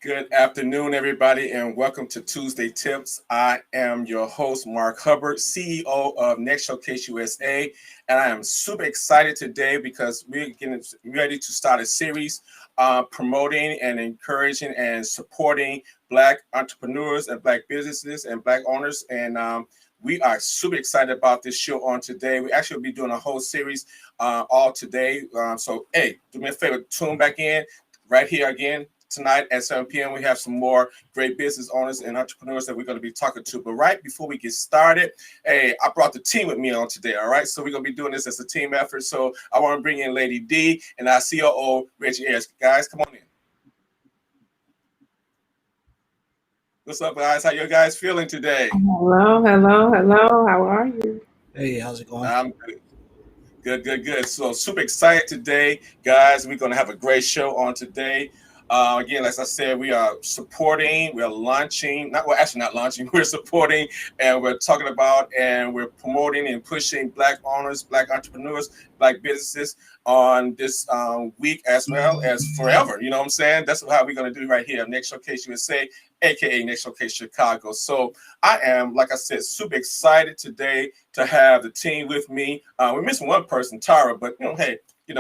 Good afternoon, everybody, and welcome to Tuesday Tips. I am your host, Mark Hubbard, CEO of Next Showcase USA, and I am super excited today because we're getting ready to start a series promoting and encouraging and supporting Black entrepreneurs and Black businesses and Black owners. And we are super excited about this show on today. We actually will be doing a whole series all today. So, hey, do me a favor, tune back in right here again. Tonight at 7 p.m., we have some more great business owners and entrepreneurs that we're going to be talking to. But right before we get started, hey, I brought the team with me on today, all right? So we're going to be doing this as a team effort. So I want to bring in Lady D and our COO, Reggie Ayers. Guys, come on in. What's up, guys? How you guys feeling today? Hello. How are you? Hey, how's it going? I'm good. So super excited today, guys. We're going to have a great show on today. Again, as I said, we are supporting, we're launching, not launching, we're supporting and we're talking about and we're promoting and pushing Black owners, Black entrepreneurs, Black businesses on this week as well as forever. You know what I'm saying? That's how we're going to do right here. Next Showcase USA, aka Next Showcase Chicago. So I am, like I said, super excited today to have the team with me. We're missing one person, Tara, but hey,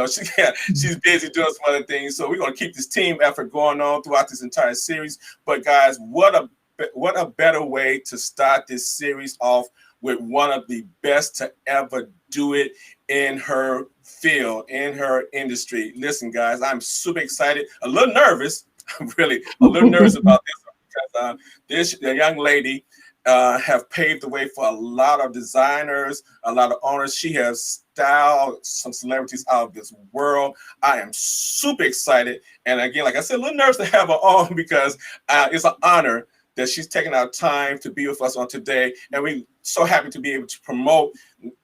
she's busy doing some other things. So we're going to keep this team effort going on throughout this entire series. But guys, what a better way to start this series off with one of the best to ever do it in her field, in her industry. Listen, guys, I'm super excited, a little nervous. I'm really a little nervous about this because the young lady have paved the way for a lot of designers, a lot of owners. She has styled some celebrities out of this world. I am super excited. And again, like I said, a little nervous to have her on because it's an honor that she's taking our time to be with us on today. And we're so happy to be able to promote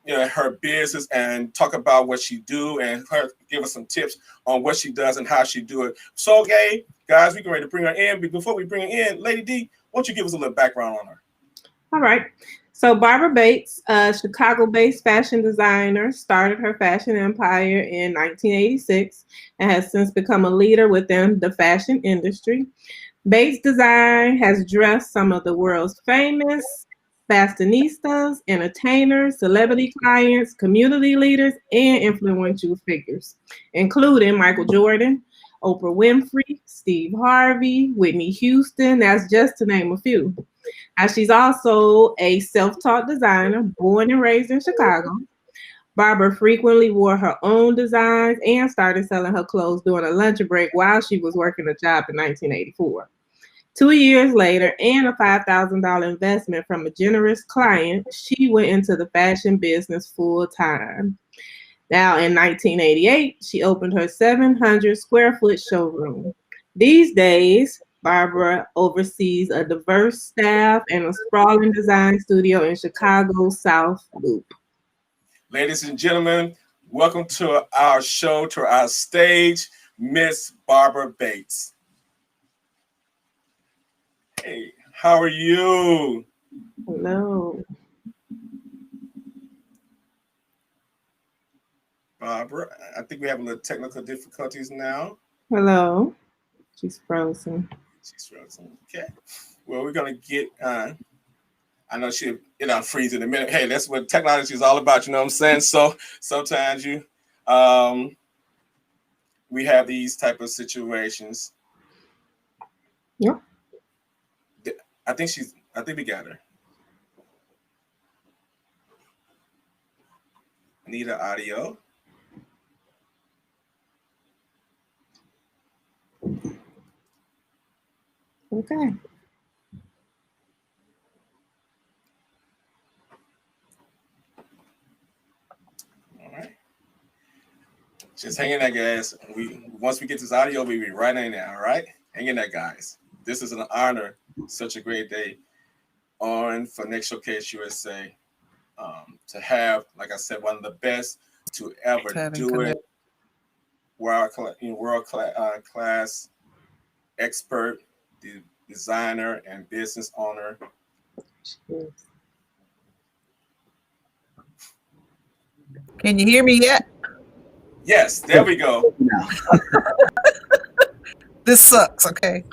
her business and talk about what she do and her give us some tips on what she does and how she do it. So, okay, guys, we're ready to bring her in. But before we bring her in, Lady D, why don't you give us a little background on her? All right. So Barbara Bates, a Chicago-based fashion designer, started her fashion empire in 1986 and has since become a leader within the fashion industry. Bates Design has dressed some of the world's famous fashionistas, entertainers, celebrity clients, community leaders, and influential figures, including Michael Jordan, Oprah Winfrey, Steve Harvey, Whitney Houston. That's just to name a few. She's also a self-taught designer, born and raised in Chicago. Barbara frequently wore her own designs and started selling her clothes during a lunch break while she was working a job in 1984. 2 years later, and a $5,000 investment from a generous client, she went into the fashion business full time. Now, in 1988, she opened her 700 square foot showroom. These days, Barbara oversees a diverse staff and a sprawling design studio in Chicago's South Loop. Ladies and gentlemen, welcome to our show, to our stage, Miss Barbara Bates. Hey, how are you? Hello. Barbara, I think we have a little technical difficulties now. Hello. She's frozen. She's frozen. Okay. Well, we're going to get, I know she'll freeze in a minute. Hey, that's what technology is all about, you know what I'm saying? So sometimes we have these type of situations. Yeah. I think we got her. I need her audio. Okay. All right. Just hang in there, guys. Once we get this audio, we'll be right in there. All right. Hang in there, guys. This is an honor. Such a great day on for Next Showcase USA. To have, like I said, one of the best to ever do it. World class expert, designer, and business owner. Can you hear me yet? Yes, there we go. This sucks. Okay.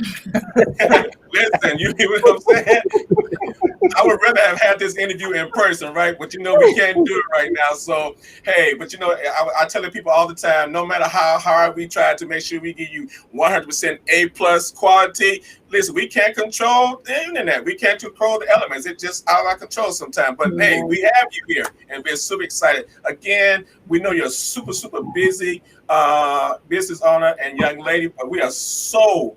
Listen, you hear what I'm saying? I would rather have had this interview in person, right? But we can't do it right now. So, hey, but I tell the people all the time, no matter how hard we try to make sure we give you 100% A+ quality, listen, we can't control the internet. We can't control the elements. It's just out of our control sometimes. But hey, we have you here, and we're super excited. Again, we know you're super, super busy business owner and young lady, but we are so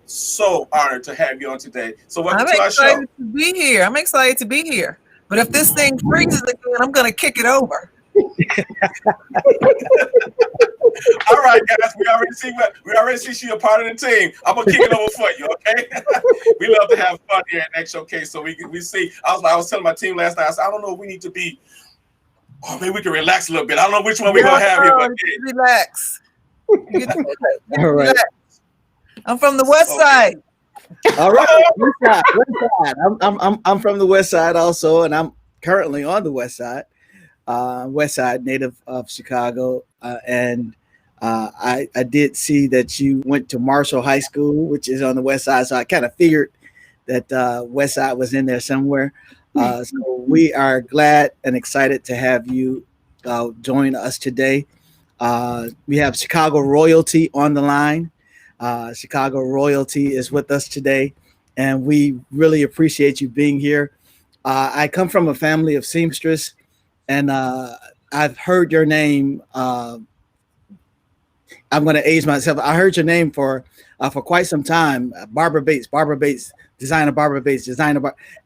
honored to have you on today. So welcome to our show. I'm excited to be here. I'm excited to be here. But if this thing freezes again, I'm going to kick it over. All right, guys, we already see you a part of the team. I'm gonna kick it over for you, okay? We love to have fun here at Next Showcase, so we see. I was telling my team last night. I said, I don't know if we need to be. Oh, maybe we can relax a little bit. I don't know which one we're gonna have here, but relax. All right. I'm from the West Side. All right, West Side. I'm from the West Side also, and I'm currently on the West Side. West Side, native of Chicago, and I did see that you went to Marshall High School, which is on the West Side. So I kind of figured that West Side was in there somewhere. So we are glad and excited to have you join us today. We have Chicago Royalty on the line. Chicago Royalty is with us today, and we really appreciate you being here. I come from a family of seamstress, and I've heard your name. I'm going to age myself. I heard your name for quite some time. Barbara Bates, designer,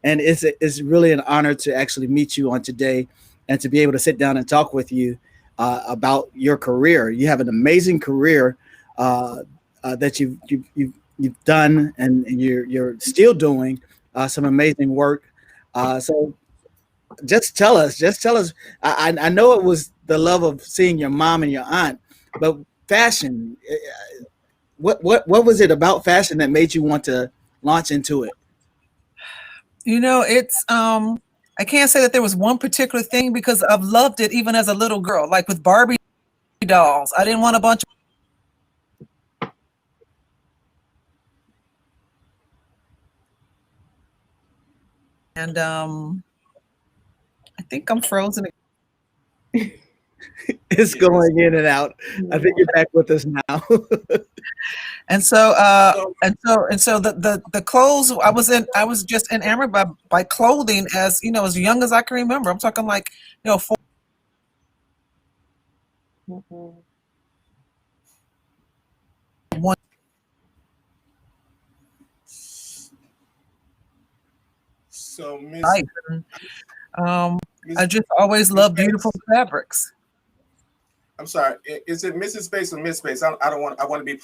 and it's really an honor to actually meet you on today, and to be able to sit down and talk with you about your career. You have an amazing career that you've done, and you're still doing some amazing work. So just tell us. I know it was the love of seeing your mom and your aunt, but fashion. What was it about fashion that made you want to launch into it? It's I can't say that there was one particular thing, because I've loved it even as a little girl. Like with Barbie dolls, I didn't want a bunch of and I think I'm frozen. It's going in and out. I think you're back with us now. And so the clothes I was just enamored by clothing as young as I can remember. I'm talking like 4. So Miss, I just always loved beautiful fabrics. I'm sorry. Is it Mrs. Bates or Miss Bates? I want to be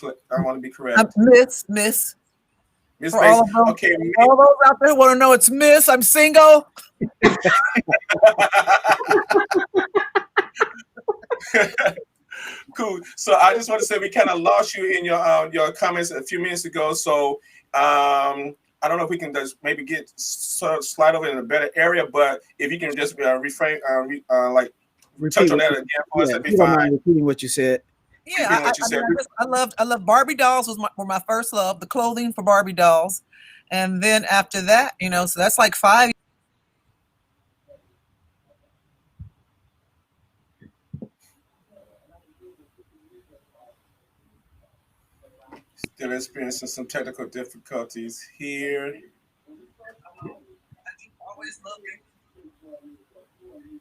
correct. Miss Miss Bates. Okay. All those out there want to know it's Miss. I'm single. Cool. So I just want to say we kind of lost you in your comments a few minutes ago. So I don't know if we can just maybe slide over in a better area, but if you can just refrain, touch on that again for us, that'd be fine. Repeating what you said. Yeah, I loved Barbie dolls were my first love, the clothing for Barbie dolls, and then after that, so that's like 5. Still experiencing some technical difficulties here.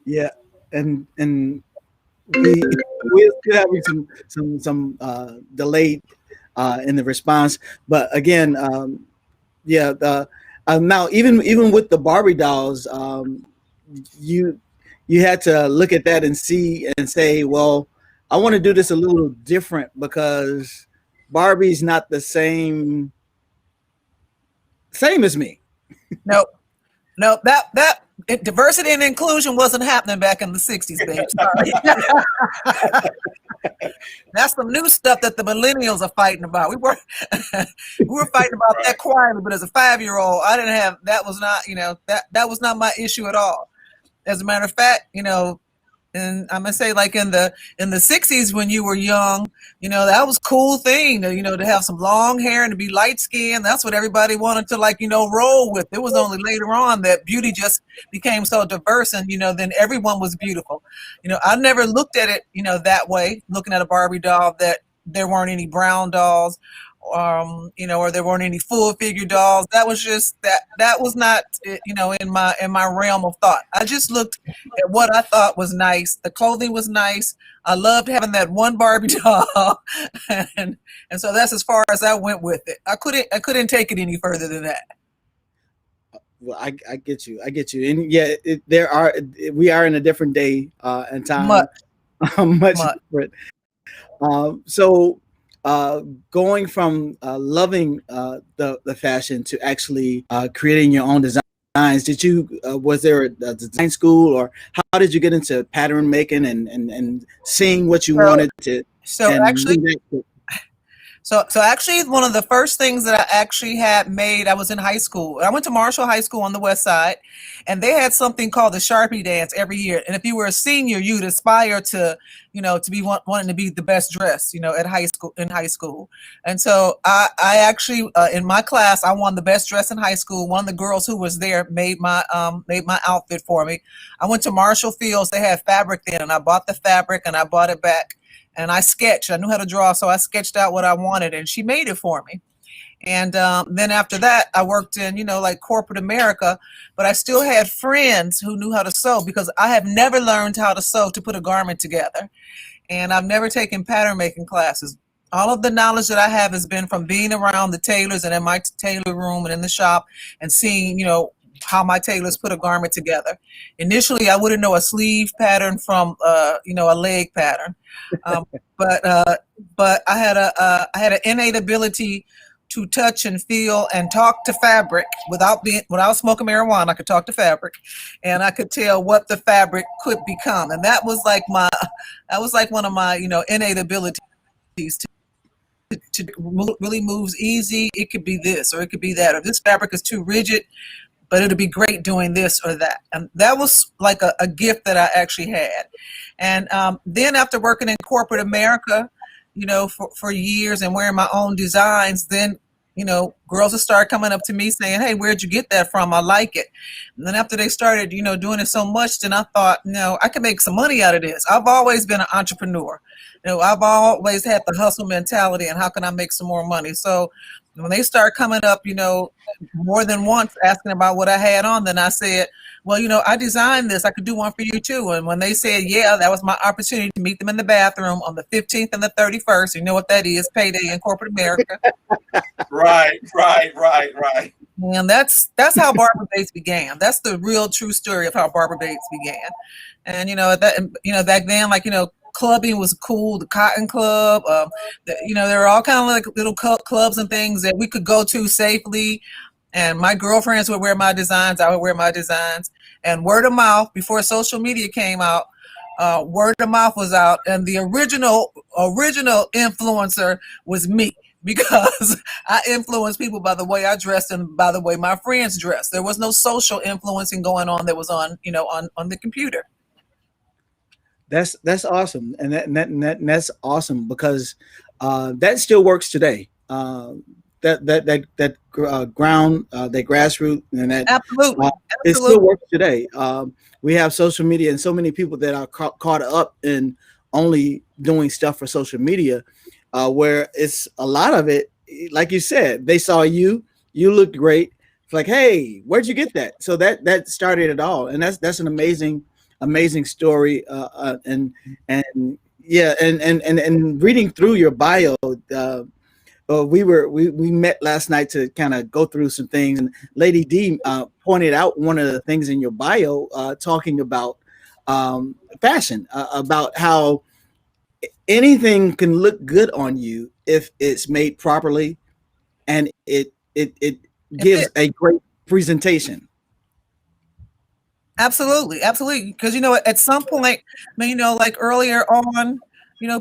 Yeah, and we're still having some delayed in the response, but again, now even with the Barbie dolls, you had to look at that and see and say, well, I want to do this a little different, because Barbie's not the same as me. No, that diversity and inclusion wasn't happening back in the 60s, babe. Sorry. That's some new stuff that the millennials are fighting about. We were fighting about that quietly, but as a 5-year-old, I didn't have, that was not, that was not my issue at all. As a matter of fact, and I'm gonna say like in the 60s when you were young, that was a cool thing to, to have some long hair and to be light skinned. That's what everybody wanted to like, roll with. It was only later on that beauty just became so diverse and, then everyone was beautiful. I never looked at it, that way, looking at a Barbie doll, that there weren't any brown dolls, or there weren't any full figure dolls. That was just that was not, in my realm of thought. I just looked at what I thought was nice. The clothing was nice. I loved having that one Barbie doll, and so that's as far as I went with it. I couldn't take it any further than that. Well, I get you. And yeah, we are in a different day and time. Much different. So going from loving the fashion to actually creating your own designs, was there a design school, or how did you get into pattern making and seeing what you wanted to? So actually, one of the first things that I actually had made, I was in high school. I went to Marshall High School on the West Side, and they had something called the Sharpie Dance every year. And if you were a senior, you'd aspire to, to be wanting to be the best dressed, in high school. And so I actually, in my class, I won the best dress in high school. One of the girls who was there made my outfit for me. I went to Marshall Fields. They had fabric then, and I bought the fabric and I bought it back. And I sketched. I knew how to draw, so I sketched out what I wanted, and she made it for me. And then after that, I worked in, like corporate America, but I still had friends who knew how to sew, because I have never learned how to sew to put a garment together. And I've never taken pattern making classes. All of the knowledge that I have has been from being around the tailors and in my tailor room and in the shop and seeing, how my tailors put a garment together. Initially, I wouldn't know a sleeve pattern from, a leg pattern. But I had an innate ability to touch and feel and talk to fabric without smoking marijuana. I could talk to fabric, and I could tell what the fabric could become. And that was like one of my, innate abilities to really moves easy. It could be this, or it could be that, or this fabric is too rigid, but it'll be great doing this or that. And that was like a gift that I actually had. And then after working in corporate America, for years and wearing my own designs, then, girls would start coming up to me saying, "Hey, where'd you get that from? I like it." And then after they started, doing it so much, then I thought, I can make some money out of this. I've always been an entrepreneur. I've always had the hustle mentality, and how can I make some more money? So when they start coming up, more than once asking about what I had on, then I said, well, I designed this. I could do one for you too. And when they said, yeah, that was my opportunity to meet them in the bathroom on the 15th and the 31st. You know what that is, payday in corporate America. Right. And that's how Barbara Bates began. That's the real true story of how Barbara Bates began. And, back then, like, clubbing was cool, the Cotton Club. There were all kind of like little clubs and things that we could go to safely. And my girlfriends would wear my designs. I would wear my designs. And word of mouth, before social media came out, word of mouth was out. And the original influencer was me, because I influenced people by the way I dressed and by the way my friends dressed. There was no social influencing going on that was on the computer. That's awesome, and that's awesome, because that still works today. That grassroots, and that absolutely. It still works today. We have social media, and so many people that are caught up in only doing stuff for social media, where it's a lot of it, like you said, they saw you looked great. It's like, hey, where'd you get that? So that started it all, and that's an amazing story. And reading through your bio, we met last night to kind of go through some things, and Lady D pointed out one of the things in your bio, talking about fashion, about how anything can look good on you if it's made properly, and it gives a great presentation. Absolutely. Because, at some point, like earlier on,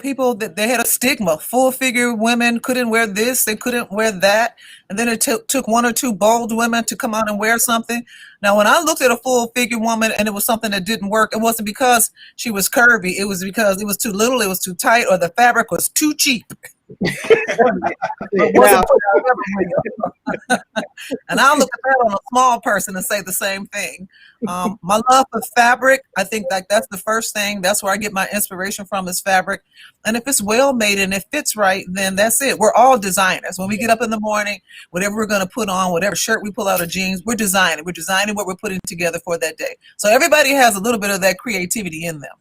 people that they had a stigma. Full figure women couldn't wear this, they couldn't wear that. And then it took one or two bold women to come out and wear something. Now, when I looked at a full figure woman and it was something that didn't work, it wasn't because she was curvy. It was because it was too little, it was too tight, or the fabric was too cheap. Now, And I'll look at that on a small person and say the same thing. My love for fabric, I think that's the first thing. That's where I get my inspiration from, is fabric. And if it's well made and it fits right, then that's it. We're all designers. When we get up in the morning, whatever we're going to put on, whatever shirt we pull out of jeans, we're designing. We're designing what we're putting together for that day. So everybody has a little bit of that creativity in them.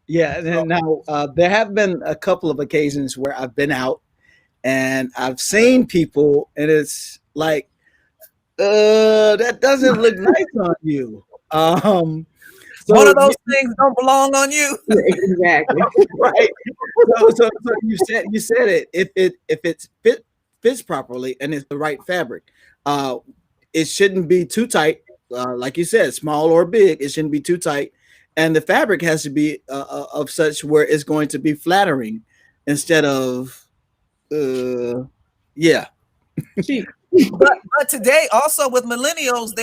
yeah, and now there have been a couple of occasions where I've been out and I've seen people, and it's like, that doesn't look nice on you. So One of those things don't belong on you. Exactly. right. So you said it. If it fits properly and it's the right fabric, it shouldn't be too tight. Like you said, small or big, it shouldn't be too tight, and the fabric has to be of such where it's going to be flattering instead of, yeah. Cheap. But today, also with millennials,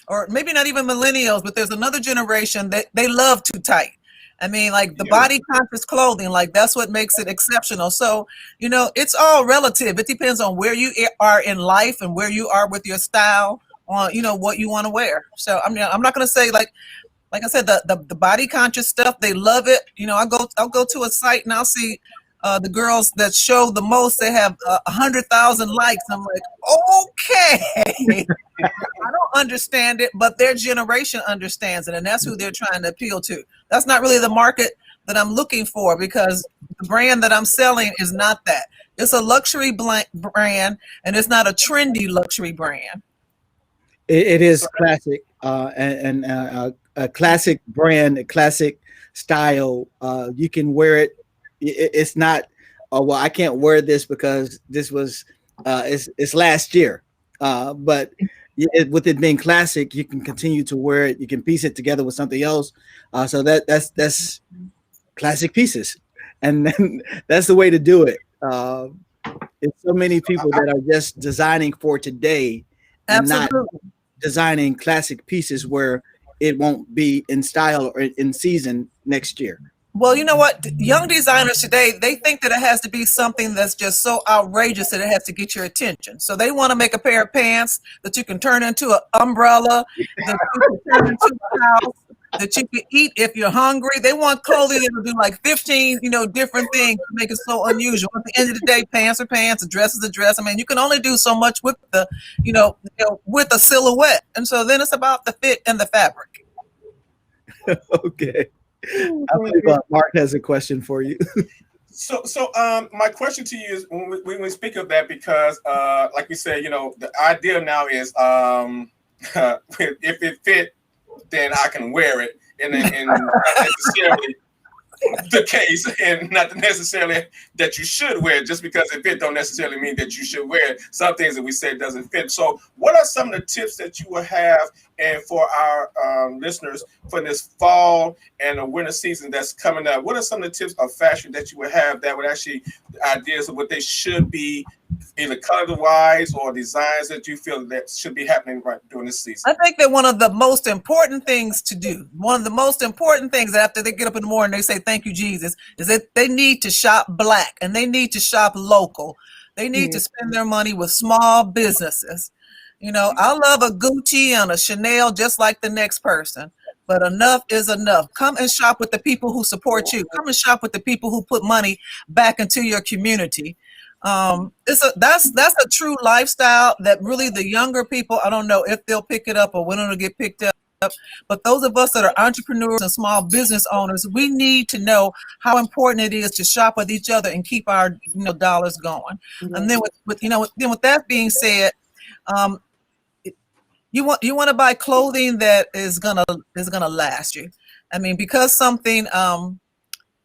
or maybe not even millennials, but there's another generation that they love too tight. I mean, like the body conscious clothing, like that's what makes it exceptional. So, it's all relative. It depends on where you are in life and where you are with your style on, what you want to wear. So I'm not going to say like I said, the body conscious stuff, they love it. I'll go to a site and I'll see the girls that show the most, they have 100,000 likes. I'm like, okay. I don't understand it, but their generation understands it, and that's who they're trying to appeal to. That's not really the market that I'm looking for, because the brand that I'm selling is not that. It's a luxury brand, and it's not a trendy luxury brand. It is classic, and a classic brand, a classic style. You can wear it. It's not, oh, well, I can't wear this because this was it's last year. But with it being classic, you can continue to wear it. You can piece it together with something else. So that's classic pieces, and then that's the way to do it. It's so many people that are just designing for today and not designing classic pieces where it won't be in style or in season next year. Well, you know what? Young designers today, they think that it has to be something that's just so outrageous that it has to get your attention. So they want to make a pair of pants that you can turn into an umbrella, that you can turn into a house, that you can eat if you're hungry. They want clothing that will do like 15, different things to make it so unusual. At the end of the day, pants are pants, a dress is a dress. I mean, you can only do so much with the, with a silhouette. And so then it's about the fit and the fabric. Okay. I believe Mark has a question for you. So, my question to you is, when we speak of that, because, like we said, the idea now is, if it fit, then I can wear it, and not necessarily the case, and not necessarily that you should wear it. Just because it fit don't necessarily mean that you should wear it. Some things that we say doesn't fit. So what are some of the tips that you will have and for our listeners for this fall and the winter season that's coming up? What are some of the tips of fashion that you would have that would actually ideas of what they should be, either color-wise or designs that you feel that should be happening right during this season? I think that one of the most important things to do, one of the most important things after they get up in the morning, they say, thank you, Jesus, is that they need to shop Black and they need to shop local. They need to spend their money with small businesses. I love a Gucci and a Chanel just like the next person, but enough is enough. Come and shop with the people who support you. Come and shop with the people who put money back into your community. That's a true lifestyle that really the younger people, I don't know if they'll pick it up or when it'll get picked up, but those of us that are entrepreneurs and small business owners, we need to know how important it is to shop with each other and keep our dollars going. Mm-hmm. And then with that being said, you want to buy clothing that is gonna last you. I mean, because something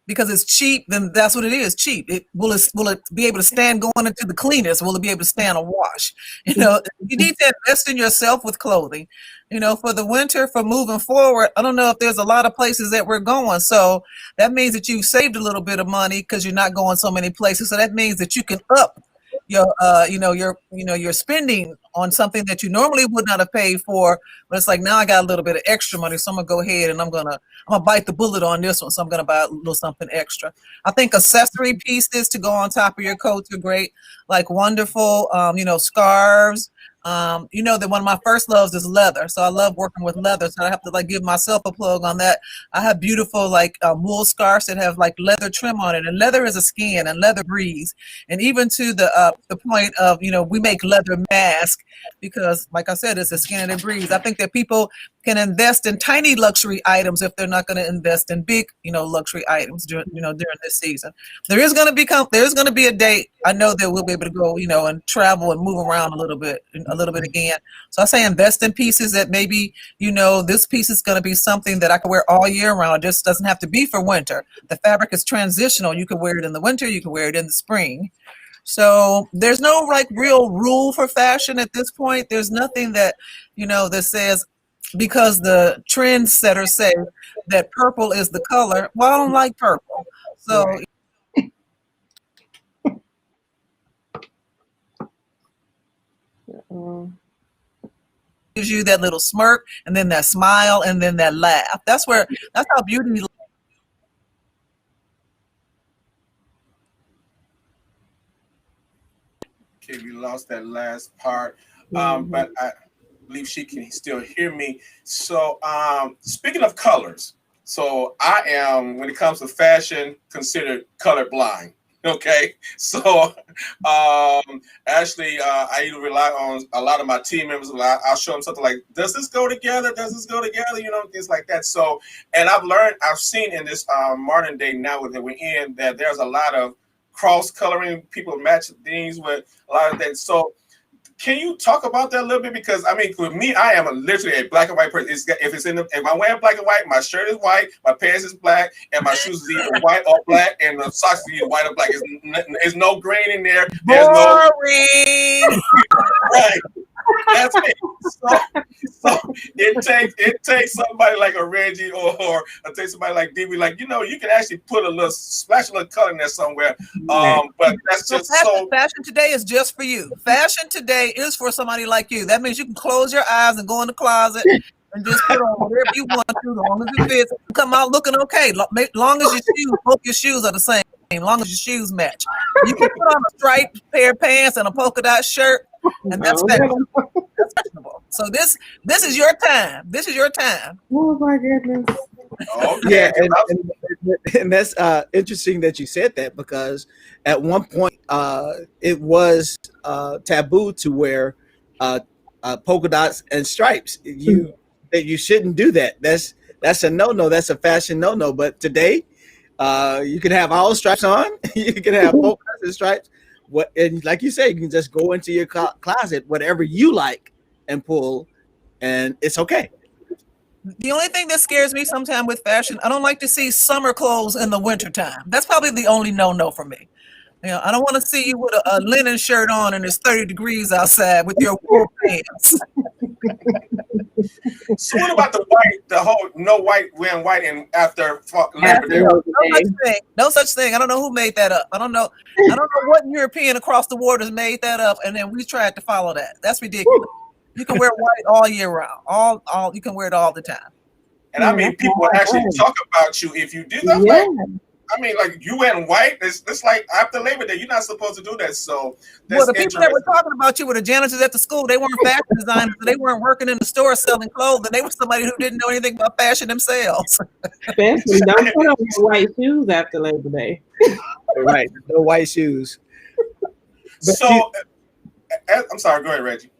because it's cheap, then that's what it is, cheap. Will it be able to stand going into the cleaners? Will it be able to stand a wash? You know, you need to invest in yourself with clothing. You know, for the winter, for moving forward, I don't know if there's a lot of places that we're going. So that means that you saved a little bit of money because you're not going so many places. So that means that you can up your spending on something that you normally would not have paid for, but it's like, now I got a little bit of extra money, so I'm gonna go ahead and I'm gonna bite the bullet on this one, so I'm gonna buy a little something extra. I think accessory pieces to go on top of your coats are great, like wonderful scarves. That one of my first loves is leather, so I love working with leather, so I have to like give myself a plug on that. I have beautiful like wool scarves that have like leather trim on it, and leather is a skin and leather breathes. And even to the point of, we make leather masks because, like I said, it's a skin and it breathes. I think that people can invest in tiny luxury items if they're not going to invest in big, luxury items during this season. There's going to be a day, I know, that we'll be able to go, and travel and move around a little bit again. So I say invest in pieces that maybe, this piece is going to be something that I can wear all year round. It just doesn't have to be for winter. The fabric is transitional. You can wear it in the winter. You can wear it in the spring. So there's no like real rule for fashion at this point. There's nothing that, that says, because the trendsetters say that purple is the color. Well, I don't like purple. So gives you that little smirk and then that smile and then that laugh. That's how beauty. Okay, we lost that last part, but I believe she can still hear me. So speaking of colors, so I am, when it comes to fashion, considered colorblind. Okay, so actually, I either rely on a lot of my team members. I'll show them something like, "Does this go together? Does this go together?" Things like that. So, and I've seen in this modern day now that we're in, that there's a lot of cross coloring. People match things with a lot of things. So, can you talk about that a little bit? Because I mean, for me, I am literally a black and white person. If I'm wearing black and white, my shirt is white, my pants is black, and my shoes is either white or black, and the socks is either white or black. There's no green in there. There's boring. Right. That's it. So it takes somebody like a Reggie or it takes somebody like DB, like, you can actually put splash a little color in there somewhere. But that's just fashion today is just for you. Fashion today is for somebody like you. That means you can close your eyes and go in the closet and just put on whatever you want to, as long as it fits. Come out looking okay. Long as both your shoes are the same. Long as your shoes match. You can put on a striped pair of pants and a polka dot shirt, and that's fashionable. So this is your time. This is your time. Oh my goodness. Okay. Yeah, and that's interesting that you said that, because at one point it was taboo to wear polka dots and stripes. That you shouldn't do that. That's a no-no. That's a fashion no-no. But today, you can have all stripes on. You can have polka dots and stripes. And like you say, you can just go into your closet, whatever you like, and pull, and it's okay. The only thing that scares me sometimes with fashion, I don't like to see summer clothes in the wintertime. That's probably the only no-no for me. I don't want to see you with a linen shirt on and it's 30 degrees outside with your wool pants. So what about the white, the whole no white, wearing white and after Labor Day? No such thing. I don't know who made that up. I don't know what European across the waters made that up, and then we tried to follow that. That's ridiculous. You can wear white all year round. All you can wear it all the time. And I mean, people actually talk about you if you do that. Yeah. I mean, like, you wearing white, it's like after Labor Day, you're not supposed to do that. So well, the people that were talking about you were the janitors at the school. They weren't fashion designers. They weren't working in the store selling clothes. And they were somebody who didn't know anything about fashion themselves. Especially don't put on your white shoes after Labor Day. Right, no white shoes. So, I'm sorry, go ahead, Reggie.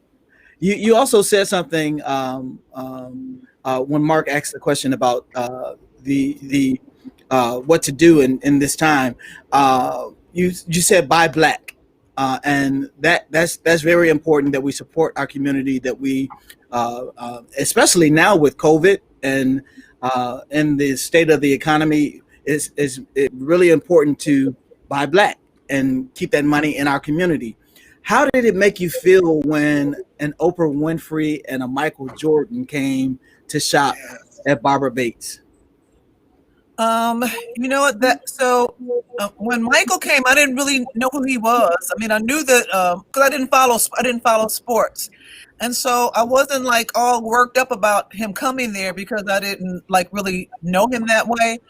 You also said something when Mark asked the question about the what to do in this time. You said buy black, and that's very important, that we support our community, that we especially now with COVID and in the state of the economy, it's really important to buy black and keep that money in our community. How did it make you feel when an Oprah Winfrey and a Michael Jordan came to shop at Barbara Bates? You know what? When Michael came, I didn't really know who he was. I mean, I knew that because I didn't follow sports, and so I wasn't like all worked up about him coming there because I didn't like really know him that way.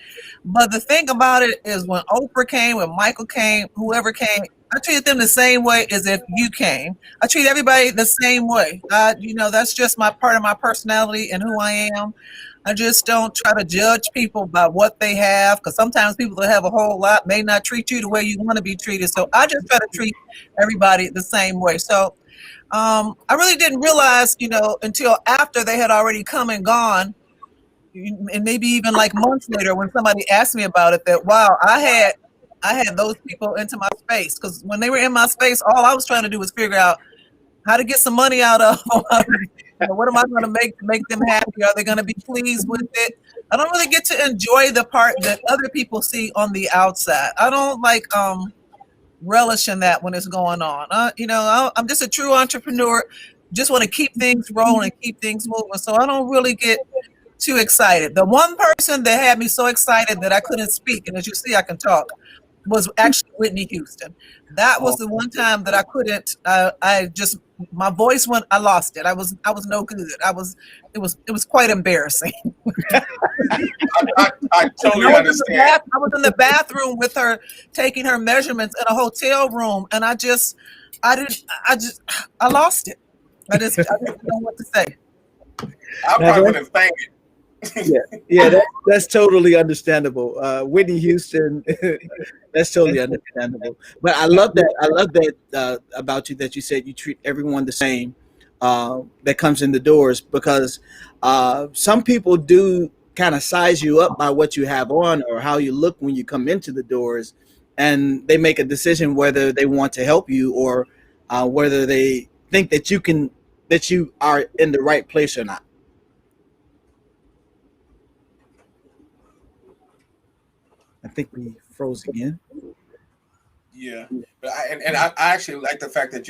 But the thing about it is, when Oprah came, when Michael came, whoever came, I treated them the same way as if you came. I treat everybody the same way. That's just my part of my personality and who I am. I just don't try to judge people by what they have, because sometimes people that have a whole lot may not treat you the way you want to be treated. So I just try to treat everybody the same way. So I really didn't realize, until after they had already come and gone, and maybe even like months later when somebody asked me about it, that wow, I had those people into my space, because when they were in my space, all I was trying to do was figure out how to get some money out of them. What am I going to make to make them happy? Are they going to be pleased with it? I don't really get to enjoy the part that other people see on the outside. I don't like relish in that when it's going on. I'm just a true entrepreneur. Just want to keep things rolling, keep things moving. So I don't really get too excited. The one person that had me so excited that I couldn't speak, and as you see, I can talk, was actually Whitney Houston. That was the one time that I couldn't. My voice went. I lost it. I was no good. It was quite embarrassing. I totally understand. I was in the bathroom with her, taking her measurements in a hotel room, and I lost it. I didn't know what to say. I probably would have thanked it. That's totally understandable. Whitney Houston, that's totally understandable. But I love that about you, that you said you treat everyone the same that comes in the doors, because some people do kind of size you up by what you have on or how you look when you come into the doors, and they make a decision whether they want to help you or whether they think that you are in the right place or not. I think we froze again. Yeah, but I actually like the fact that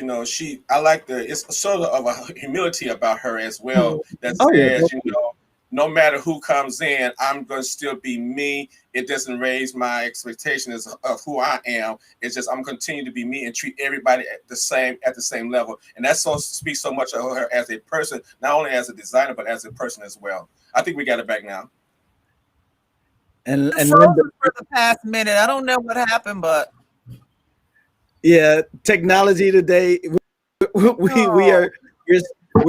I like it's sort of a humility about her as well, that says no matter who comes in, I'm going to still be me. It doesn't raise my expectations of who I am. It's just I'm continuing to be me and treat everybody at the same level, and that speaks so much of her as a person, not only as a designer but as a person as well. I think we got it back now. And Linda, for the past minute, I don't know what happened, but technology today, we're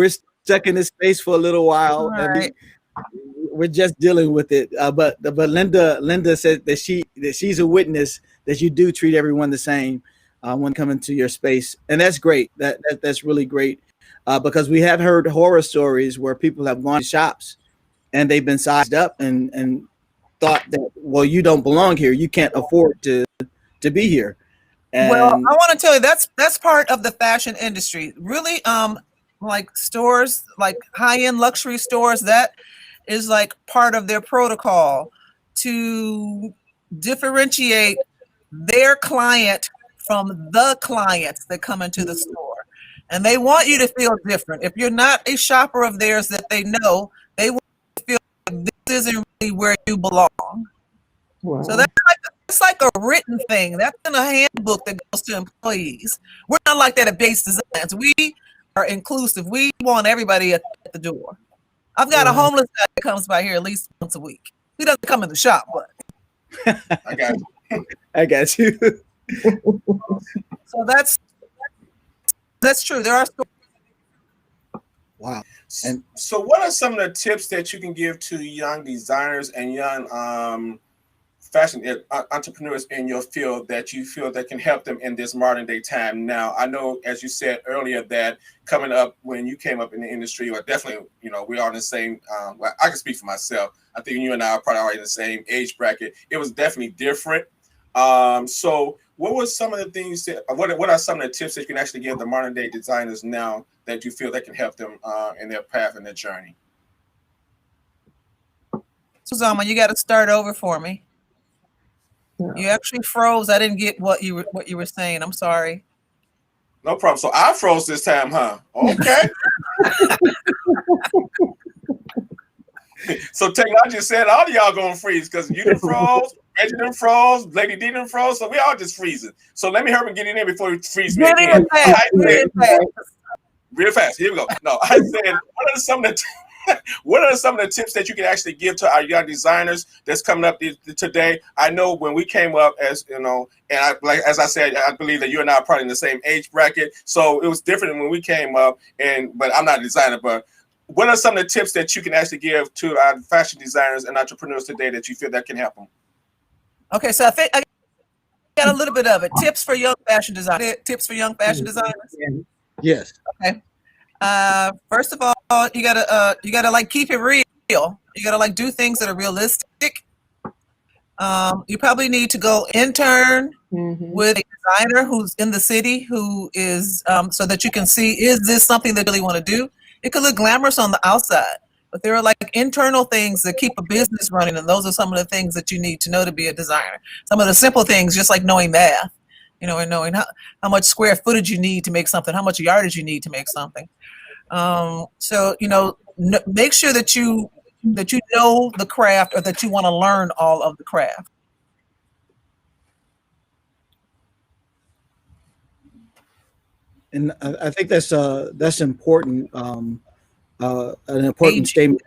stuck in this space for a little while, right. And we're just dealing with it. But Linda said that she's a witness that you do treat everyone the same when coming to your space, and that's great. That's really great because we have heard horror stories where people have gone to shops and they've been sized up and thought that, well, you don't belong here, you can't afford to be here. And well, I want to tell you that's part of the fashion industry. Really, like stores, like high-end luxury stores, that is like part of their protocol to differentiate their client from the clients that come into the store. And they want you to feel different. If you're not a shopper of theirs that they know, they want you to feel like this isn't really where you belong. Wow. So that's like a written thing. That's in a handbook that goes to employees. We're not like that at Bates Designs. We are inclusive. We want everybody at the door. I've got a homeless guy that comes by here at least once a week. He doesn't come in the shop, but I got you. I got you. So that's true. There are stores. Wow. And so what are some of the tips that you can give to young designers and young fashion entrepreneurs in your field that you feel that can help them in this modern day time now? I know, as you said earlier, that coming up when you came up in the industry, or definitely, we are in the same, well, I can speak for myself. I think you and I are probably in the same age bracket. It was definitely different. So what were some of the things what are some of the tips that you can actually give the modern day designers now that you feel that can help them in their path and their journey? Susanna, you got to start over for me. You actually froze. I didn't get what you were saying. I'm sorry. No problem. So I froze this time, huh? Okay. So technology said all of y'all gonna freeze because you done froze, Reggie done froze, Lady D done froze, so we all just freezing. So let me hurry and get in there before you freeze me again. Real fast. Here we go. No, I said, what are some of the tips that you can actually give to our young designers that's coming up today? I know when we came up, as you know, and as I said, I believe that you and I are probably in the same age bracket, so it was different when we came up. But I'm not a designer, but what are some of the tips that you can actually give to our fashion designers and entrepreneurs today that you feel that can help them? Okay, so I think I got a little bit of it. Tips for young fashion designers. Tips for young fashion designers. Yes. Okay. First of all, you gotta like keep it real. You gotta like do things that are realistic. You probably need to go intern with a designer who's in the city, who is so that you can see, is this something that you really want to do? It could look glamorous on the outside, but there are like internal things that keep a business running, and those are some of the things that you need to know to be a designer. Some of the simple things, just like knowing math, you know, and knowing how much square footage you need to make something, how much yardage you need to make something. So, you know, make sure that you know the craft, or that you want to learn all of the craft. And I think that's important. An important statement.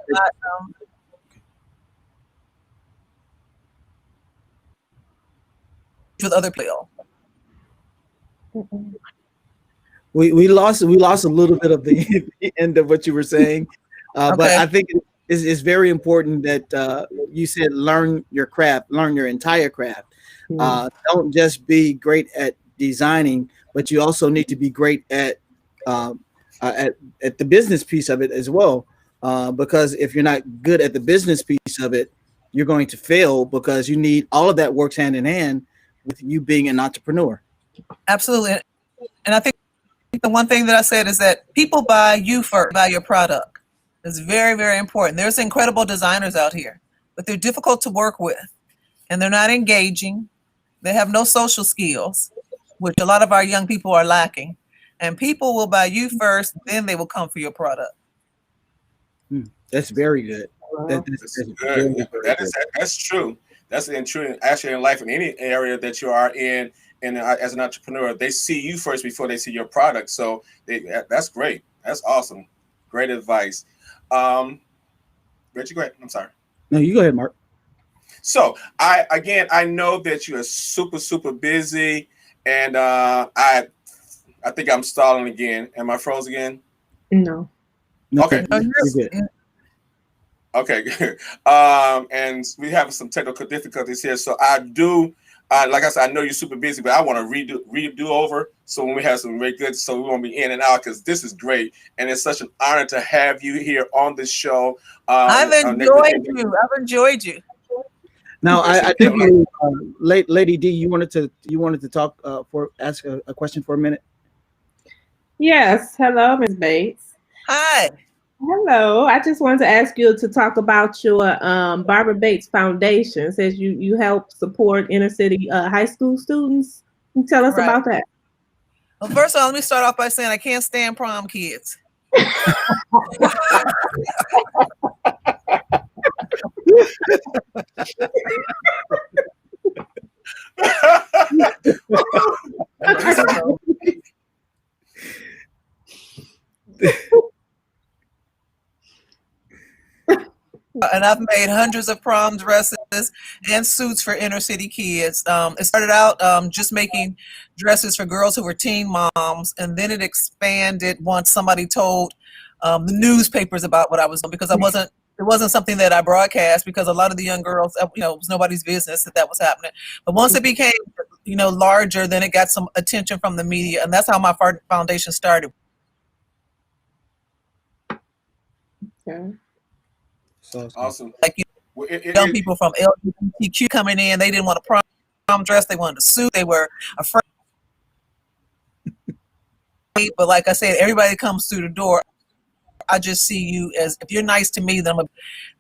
With other people. We lost a little bit of the end of what you were saying, but I think it's very important that you said learn your craft, learn your entire craft. Don't just be great at designing, but you also need to be great at the business piece of it as well. Because if you're not good at the business piece of it, you're going to fail, because you need all of that works hand in hand with you being an entrepreneur. Absolutely. And I think the one thing that I said is that people buy you first, buy your product. It's very, very important. There's incredible designers out here, but they're difficult to work with, and they're not engaging. They have no social skills, which a lot of our young people are lacking. And people will buy you first, then they will come for your product. That's very good. That's true. That's true. Actually, in life, in any area that you are in, and as an entrepreneur, they see you first before they see your product. So that's great. That's awesome. Great advice. Reggie, go ahead. I'm sorry. No, you go ahead, Mark. So I know that you are super, super busy, and I think I'm stalling again. Am I froze again? No. Okay. No, you're good. Okay, good. And we have some technical difficulties here. So I do, like I said, I know you're super busy, but I want to redo over. So when we have some very good, so we won't be in and out, because this is great. And it's such an honor to have you here on the show. I've enjoyed you. Now, I think Lady D, you wanted to talk ask a question for a minute. Yes. Hello, Ms. Bates. Hi. Hello. I just wanted to ask you to talk about your Barbara Bates Foundation. It says you help support inner city high school students. Can you tell us about that? Well, first of all, let me start off by saying I can't stand prom kids. And I've made hundreds of prom dresses and suits for inner city kids. It started out just making dresses for girls who were teen moms, and then it expanded once somebody told the newspapers about what I was doing, because it wasn't something that I broadcast, because a lot of the young girls, it was nobody's business that was happening. But once it became, larger, then it got some attention from the media, and that's how my foundation started. Okay. Awesome. Like young people from LGBTQ coming in, they didn't want a prom dress, they wanted a suit, they were afraid. But like I said, everybody comes through the door. I just see you as, if you're nice to me, then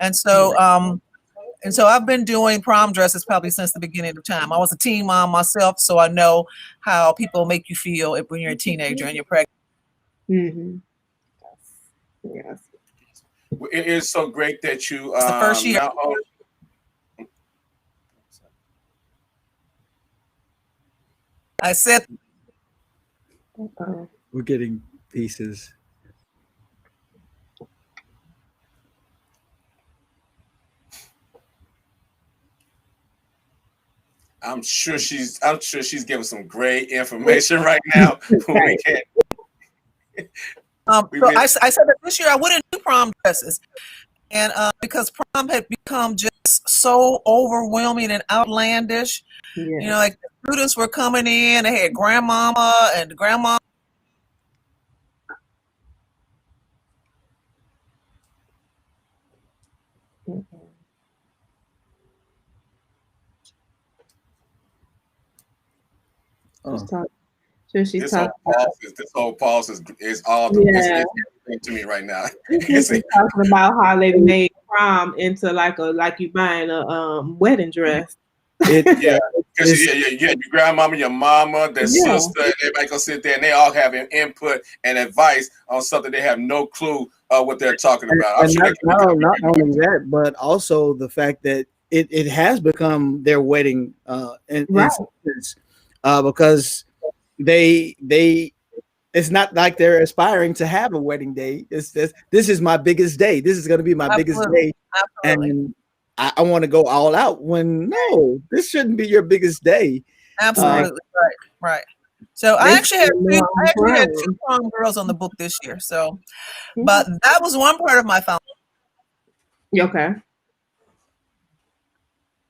and so And so I've been doing prom dresses probably since the beginning of time. I was a teen mom myself, so I know how people make you feel when you're a teenager and you're pregnant. Mm-hmm. Yes. It is so great that you It's the first year. now own. I said, Uh-oh. We're getting pieces. I'm sure she's giving some great information right now. We can't. so I said that this year I wouldn't do prom dresses. And because prom had become just so overwhelming and outlandish, Yeah. you know, like the students were coming in, they had grandmama and grandma. She's Oh. talking. So she's This talking. whole pause is all Yeah. it's everything to me right now. She's talking about how they made prom into like you buying a wedding dress. Yeah, because your grandmama, your mama, their Yeah. sister, everybody gonna sit there and they all have an input and advice on something they have no clue what they're talking about. I'm And sure they can not only that, but also the fact that it has become their wedding in Right. sense, because they it's not like they're aspiring to have a wedding day. It's this is my biggest day. This is going to be my biggest day, Absolutely. and I want to go all out. When no, this shouldn't be your biggest day. Absolutely. Right. So I actually had two prom girls on the book this year. So, but that was one part of my foundation. Okay.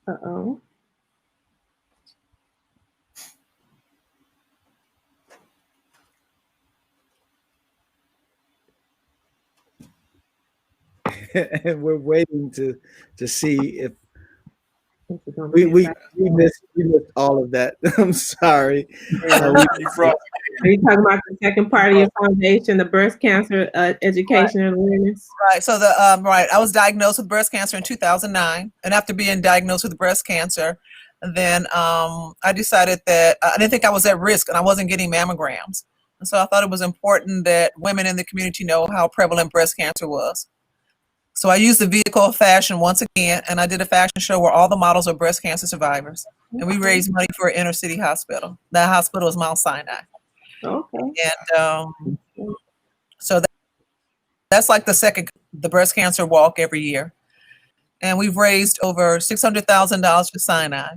Uh-oh. And we're waiting to see if We we missed all of that. I'm sorry. Are you talking about the second part of your foundation, the breast cancer education and awareness? Right. So I was diagnosed with breast cancer in 2009, and after being diagnosed with breast cancer, then I decided that I didn't think I was at risk, and I wasn't getting mammograms. And so I thought it was important that women in the community know how prevalent breast cancer was. So I used the vehicle of fashion once again, and I did a fashion show where all the models are breast cancer survivors, and we raised money for an inner city hospital. That hospital is Mount Sinai. Okay. And so that's like the breast cancer walk every year. And we've raised over $600,000 for Sinai.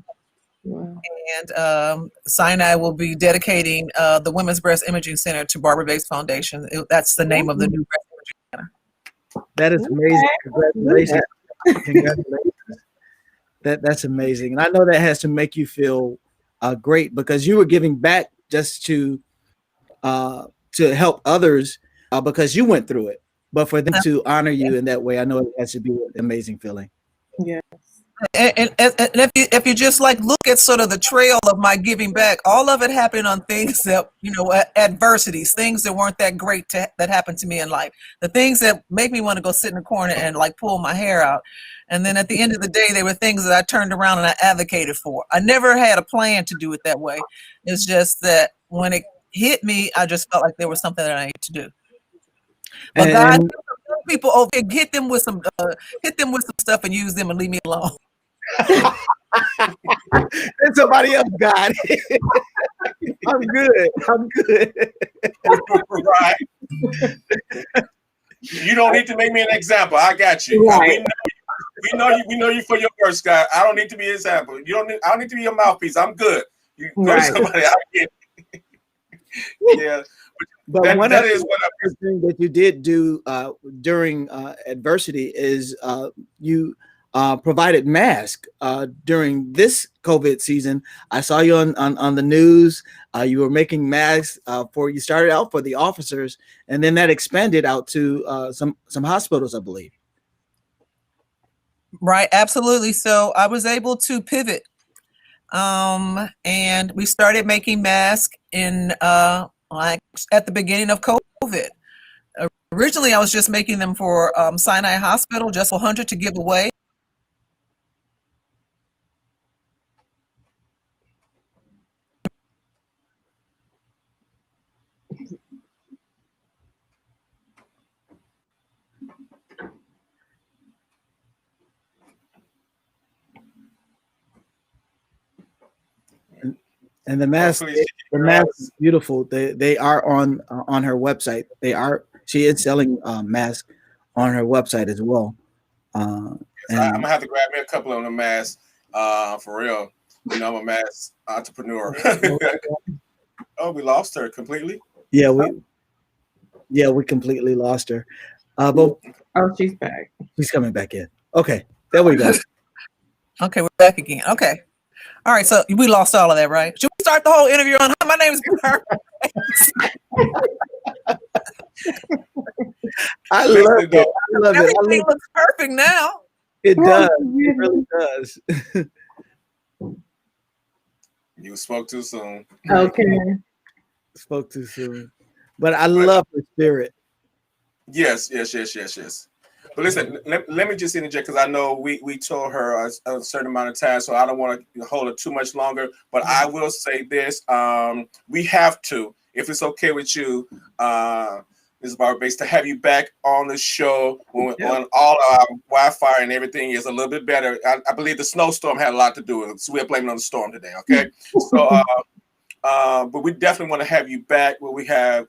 Wow. And Sinai will be dedicating the Women's Breast Imaging Center to Barbara Bates Foundation. That's the name of the new breast imaging center. That is amazing. Congratulations. Congratulations. That's amazing. And I know that has to make you feel great, because you were giving back just to help others because you went through it. But for them to honor you in that way, I know it has to be an amazing feeling. Yes. And if you just like look at sort of the trail of my giving back, all of it happened on things that, you know, adversities, things that weren't that great that happened to me in life, the things that make me want to go sit in the corner and like pull my hair out. And then at the end of the day, they were things that I turned around and I advocated for. I never had a plan to do it that way. It's just that when it hit me, I just felt like there was something that I needed to do. But God, people over here, hit them with some stuff and use them and leave me alone. And somebody else got it. I'm good. Right. You don't need to make me an example. I got you. Right. We know you for your worst, guy. I don't need to be an example. I don't need to be your mouthpiece. I'm good. You go to somebody out here. Yeah. But one of the things that you did do during adversity is you provided masks during this COVID season. I saw you on the news. You were making masks you started out for the officers, and then that expanded out to some hospitals, I believe. Right, absolutely. So I was able to pivot, and we started making masks in like at the beginning of COVID. Originally, I was just making them for Sinai Hospital, just 100 to give away. And the mask, Hopefully she the can hear mask us. is beautiful. They are on her website. She is selling masks on her website as well. I'm And gonna have to grab me a couple of them masks. For real. You know, I'm a mask entrepreneur. Oh, we lost her completely. yeah, we completely lost her. But Oh, she's back. she's coming back in. Okay, there we go. Okay, we're back again. Okay. All right, so we lost all of that, right? Should we start the whole interview on hi, my name is Barbara? I Listen, love it. though, I love it. Everything looks perfect now. It does. It really does. you spoke too soon. Okay. Spoke too soon. But I love her spirit. Yes. But listen, let me just interject because I know we told her a certain amount of time, so I don't want to hold it too much longer. But I will say this: we have to, if it's okay with you, Ms. Barbara Bates, to have you back on the show when all our Wi-Fi and everything is a little bit better. I believe the snowstorm had a lot to do with it, so we're blaming on the storm today. Okay, so but we definitely want to have you back where we have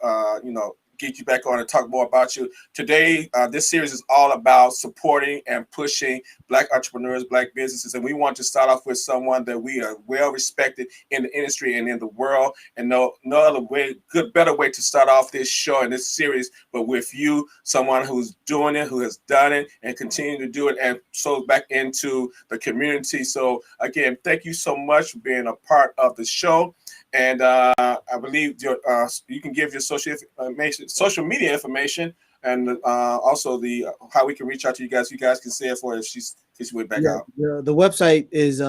get you back on and talk more about you. Today, this series is all about supporting and pushing Black entrepreneurs, Black businesses. And we want to start off with someone that we are well respected in the industry and in the world. And no other way, better way to start off this show and this series, but with you, someone who's doing it, who has done it and continue to do it and so back into the community. So again, thank you so much for being a part of the show. And I believe you can give your social media information, and also the how we can reach out to you guys. You guys can say it for if she went back out. The website is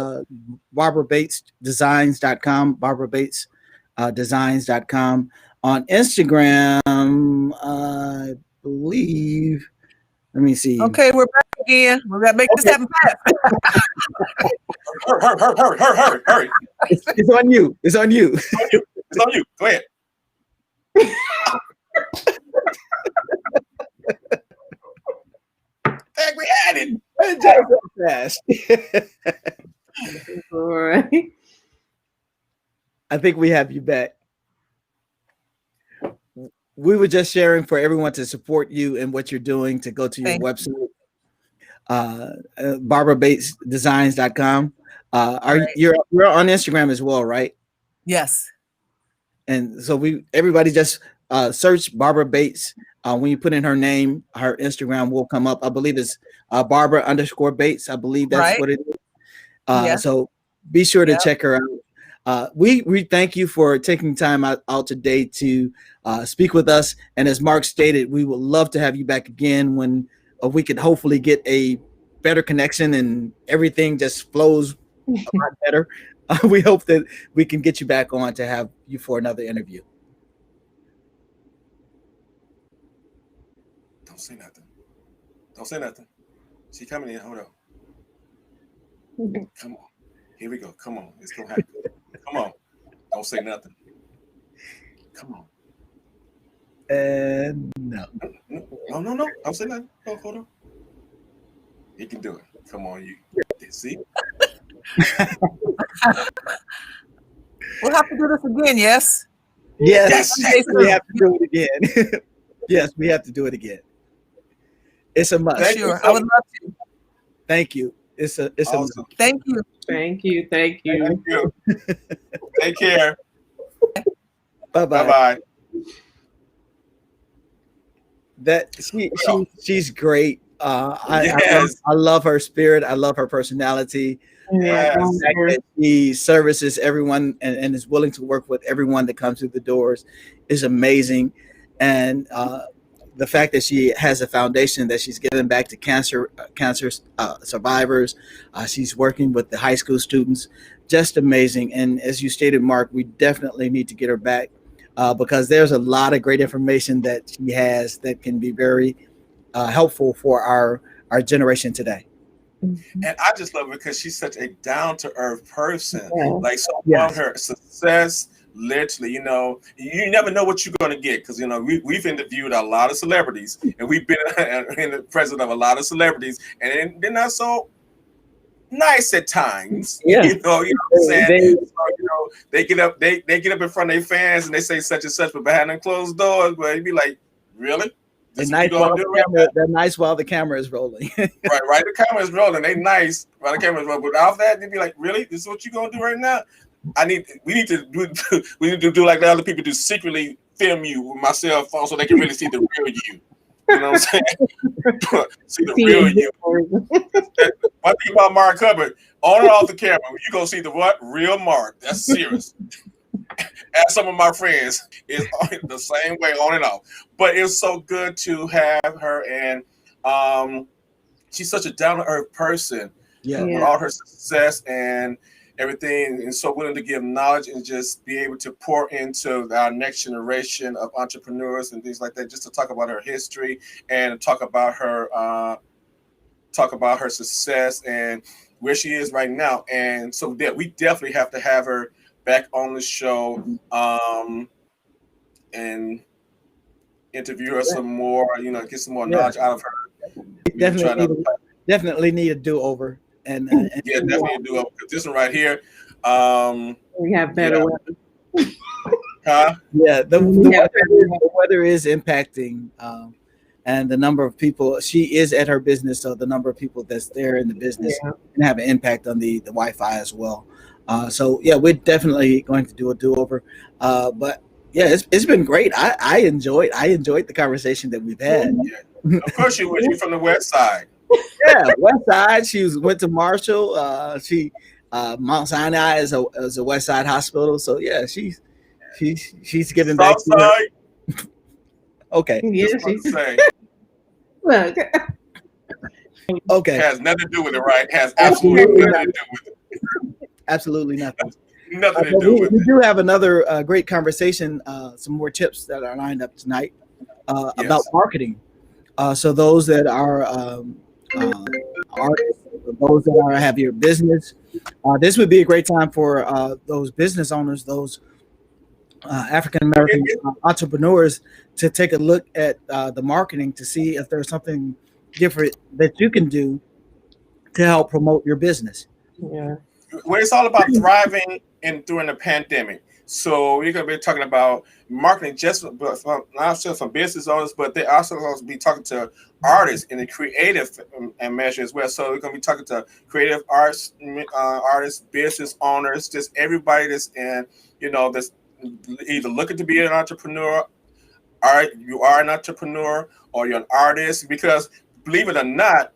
BarbaraBatesDesigns.com. BarbaraBatesDesigns.com. On Instagram, I believe. Let me see. Okay, we're back again. We got to make this happen fast. Hurry. It's on you. It's on you. It's on you. Go ahead. Heck, we had it. Fast. All right. I think we have you back. We were just sharing for everyone to support you and what you're doing, to go to your website, BarbaraBatesDesigns.com. You're on Instagram as well, right? Yes. And so everybody just search Barbara Bates. When you put in her name, her Instagram will come up. I believe it's Barbara_Bates. I believe that's what it is. So be sure to check her out. We thank you for taking time out today to speak with us. And as Mark stated, we would love to have you back again when we could hopefully get a better connection and everything just flows a lot better. We hope that we can get you back on to have you for another interview. Don't say nothing. She coming in. Hold on. Come on. Here we go. Come on. It's going to happen. Come on. Don't say nothing. Come on. No. No. Don't say nothing. Oh, hold on. You can do it. Come on, you. See? We'll have to do this again, yes? Yes. We have to do it again. Yes, we have to do it again. It's a must. Sure. I would love to. Thank you. It's a awesome. Thank you. Thank you. Take care. Bye-bye. She's great. I love her spirit. I love her personality. Yes. The fact that she services everyone and is willing to work with everyone that comes through the doors is amazing. And the fact that she has a foundation that she's giving back to cancer survivors. She's working with the high school students. Just amazing. And as you stated, Mark, we definitely need to get her back because there's a lot of great information that she has that can be very helpful for our generation today. And I just love her because she's such a down-to-earth person. Yeah. Like, so on her success, literally, you never know what you're going to get because, we've interviewed a lot of celebrities and we've been in the presence of a lot of celebrities and they're not so nice at times. Yeah. You know what I'm saying? So, they get up in front of their fans and they say such and such, but behind them closed doors, but you'd be like, really? They're nice, while they're nice while the camera is rolling. right. The camera is rolling. They nice while the camera is rolling. But off that, they'd be like, really? This is what you're gonna do right now? We need to do like the other people do, secretly film you with my cell phone so they can really see the real you. You know what I'm saying? See the real you. One thing about Mark Hubbard, on and off the camera, you're gonna see the what? Real Mark. That's serious. As some of my friends is the same way on and off. But it's so good to have her, and she's such a down-to-earth person. With all her success and everything, and so willing to give knowledge and just be able to pour into our next generation of entrepreneurs and things like that, just to talk about her history and talk about her success and where she is right now. And so that we definitely have to have her back on the show and interview her some more, get some more knowledge out of her. Definitely need a do-over. And definitely a do-over. This one right here, we have better weather. Huh? Yeah, the weather is impacting, and the number of people, she is at her business, so the number of people that's there in the business can have an impact on the Wi-Fi as well. So yeah, we're definitely going to do a do-over. But yeah, it's been great. I enjoyed the conversation that we've had. Yeah. Of course you would. You're from the West Side. Yeah, West Side. She went to Marshall. Mount Sinai is a West Side hospital. So yeah, she's giving back. Okay. Yeah, look. Okay. Has nothing to do with it, right? Has absolutely nothing to do with it. Absolutely nothing. Nothing to do with it. We do have another great conversation, some more tips that are lined up tonight about marketing. So those that are artists, those that have your business, this would be a great time for those business owners, those African American entrepreneurs, to take a look at the marketing to see if there's something different that you can do to help promote your business. Yeah. Well, it's all about thriving during the pandemic. So we're going to be talking about marketing not just from business owners, but they also going to be talking to artists in the creative and measure as well. So we're going to be talking to creative artists, business owners, just everybody that's in, that's either looking to be an entrepreneur, or you are an entrepreneur, or you're an artist. Because believe it or not,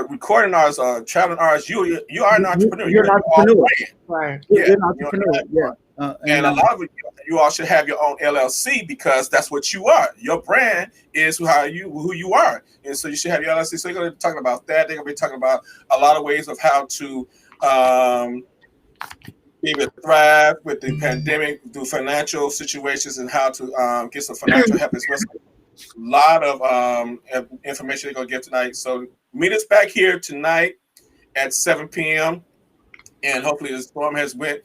recording artists, traveling artists, you are an entrepreneur. You're an entrepreneur. Right. You're an entrepreneur. Yeah. And a lot of you all should have your own LLC, because that's what you are. Your brand is who you are, and so you should have your LLC. So they're going to be talking about that. They're going to be talking about a lot of ways of how to be able to thrive with the pandemic, through financial situations, and how to get some financial help as well. So a lot of information they're going to give tonight. So meet us back here tonight at 7 p.m. and hopefully the storm has went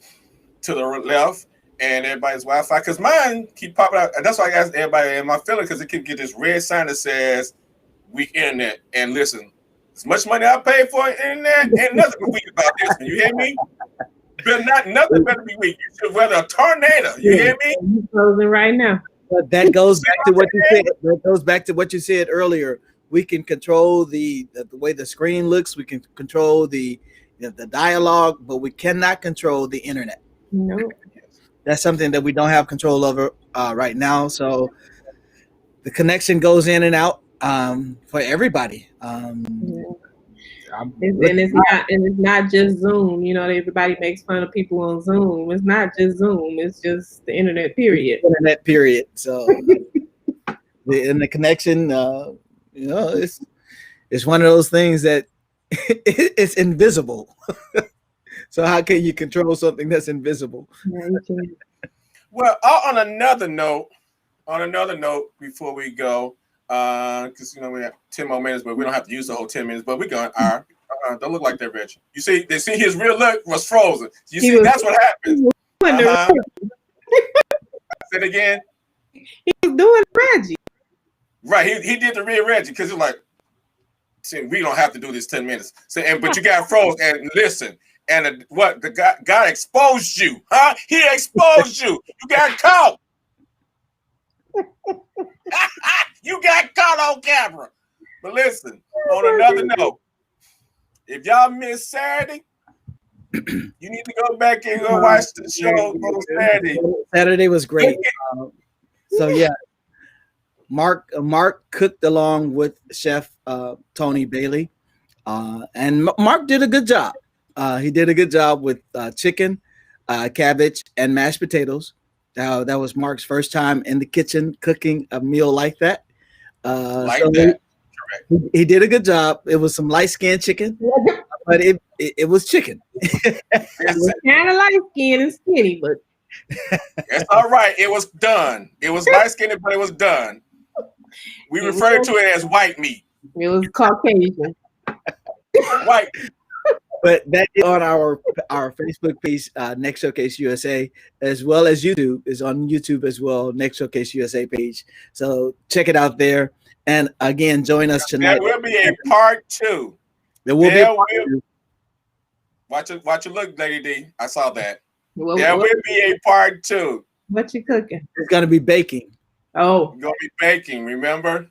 to the left and everybody's Wi-Fi, because mine keep popping out, and that's why I asked everybody, am I feeling, because it can get this red sign that says weak internet. And listen, as much money I pay for internet, ain't nothing weak about this. You hear me? Nothing better be weak. You should weather a tornado. You hear me? You're frozen right now. But that goes back to what you said. That goes back to what you said earlier. We can control the way the screen looks. We can control the dialogue, but we cannot control the internet. No. That's something that we don't have control over right now. So the connection goes in and out for everybody. It's not just Zoom. Everybody makes fun of people on Zoom. It's not just Zoom. It's just the internet. Period. So the connection, it's one of those things that it's invisible. So how can you control something that's invisible? Well, on another note, before we go, because we have 10 more minutes, but we don't have to use the whole 10 minutes. But we're going to don't look like they're rich. You see, they see his real look was frozen. You see, that's what happens. Say it again. He was doing Reggie. Right, he did the real Reggie, because it's like, see, we don't have to do this 10 minutes. So, but you got froze. And listen, and what the God exposed you, huh? He exposed you. You got caught. You got caught on camera. But listen, on another note, if y'all missed Saturday, you need to go back and go watch the show on Saturday. Saturday was great. So yeah, Mark cooked along with Chef Tony Bailey, and Mark did a good job. He did a good job with chicken, cabbage, and mashed potatoes. That was Mark's first time in the kitchen cooking a meal like that. He did a good job. It was some light-skinned chicken, but it was chicken. It was kind of light-skinned and skinny, but that's all right. It was done. It was light-skinned, but it was done. We refer to it as white meat. It was Caucasian. White. But that is on our Facebook page, Next Showcase USA, as well as YouTube. Is on YouTube as well, Next Showcase USA page. So check it out there. And again, join us tonight. There will be a part 2. There will be a part 2. Watch it look, Lady D. I saw that. Well, there will be a part 2. What you cooking? It's gonna be baking. Oh, it's gonna be baking. Remember?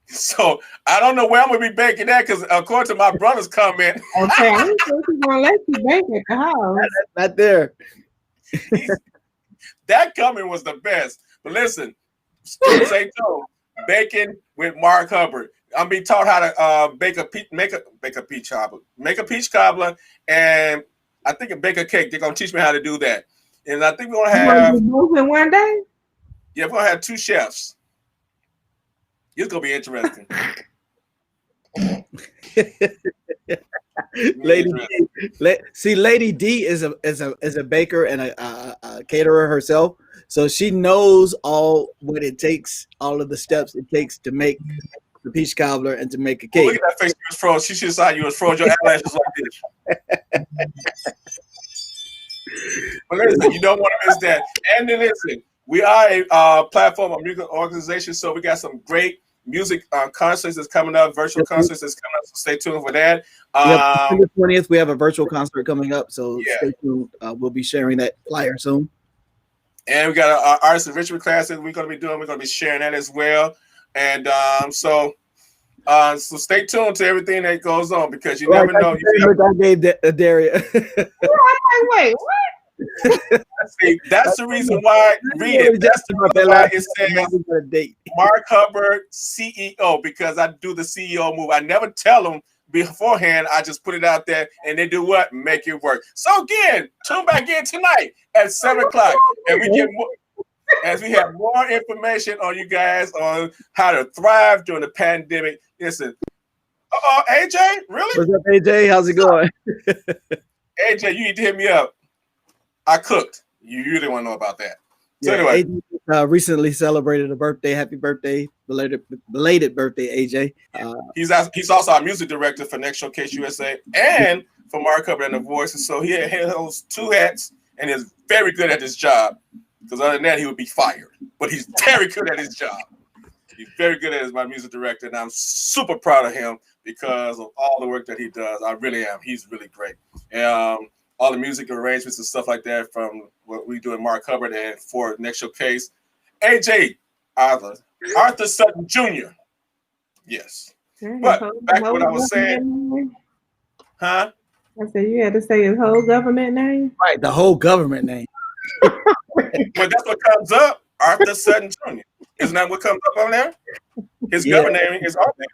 So I don't know where I'm gonna be baking that because according to my brother's comment, okay, I don't think he's gonna let you bake at the house. Not there. That comment was the best. But listen, say so. Baking with Mark Hubbard. I'm being taught how to make a peach cobbler, and I think bake a cake. They're gonna teach me how to do that. And I think we're gonna have both in one day. Yeah, we're gonna have 2 chefs. It's gonna be interesting. Lady D is a baker and a caterer herself, so she knows all what it takes, all of the steps it takes to make the peach cobbler and to make a cake. Look at that face, you was froze. She should have saw you was froze. Your eyelashes like this. But listen, you don't want to miss that. And then listen, we are a platform, a music organization, so we got some great music concerts that's coming up, virtual concerts that's coming up, so stay tuned for that. The 20th, we have a virtual concert coming up, so stay tuned. We'll be sharing that flyer soon. And we got an artist enrichment class that we're going to be doing. We're going to be sharing that as well. And so stay tuned to everything that goes on because you never know. I gave Daria. Wait, what? See, that's the reason why. Read it. That's the reason why it says Mark Hubbard CEO, because I do the CEO move. I never tell them beforehand. I just put it out there, and they do what? Make it work. So again, tune back in tonight at 7:00, and we get more. As we have more information on you guys on how to thrive during the pandemic. Listen, AJ, really? What's up, AJ? How's it going? AJ, you need to hit me up. I cooked. You really want to know about that. So anyway, AJ, recently celebrated a birthday. Happy birthday, belated birthday, AJ. He's also our music director for Next Showcase USA and for Mark Hubbard and the Voices. So he holds 2 hats and is very good at his job. Because other than that, he would be fired. But he's very good at his job. He's very good as my music director, and I'm super proud of him because of all the work that he does. I really am. He's really great. And all the music arrangements and stuff like that from what we do in Mark Hubbard and for Next Showcase. AJ Arthur Sutton Jr. Yes. But back to what I was saying. Huh? I said you had to say his whole government name? Right, the whole government name. But that's what comes up, Arthur Sutton Jr. Isn't that what comes up on there? His government name is Arthur.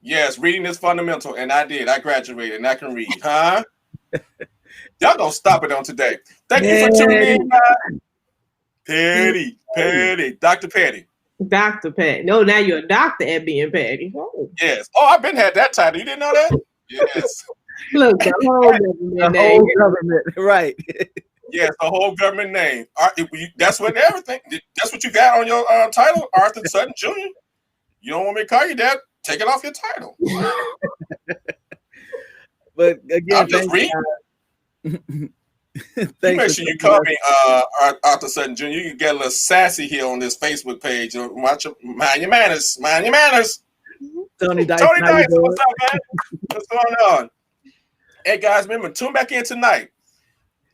Yes, reading is fundamental, and I did. I graduated, and I can read, huh? Y'all gonna stop it on today. Thank you for tuning in, guys. Petty, Dr. Petty. Dr. Petty. No, now you're a doctor at being petty. Oh. Yes. Oh, I've been had that title. You didn't know that? Yes. Look, the whole government name. Right. Yes, the whole government name. That's what everything. That's what you got on your title, Arthur Sutton Jr. You don't want me to call you that? Take it off your title. But again, I'm just reading. Make sure you call me Arthur Sutton Jr. You can get a little sassy here on this Facebook page. Mind your manners. Mind your manners. Tony Dice. Tony how you Dice, doing? what's up, man? What's going on? Hey guys, remember, tune back in tonight.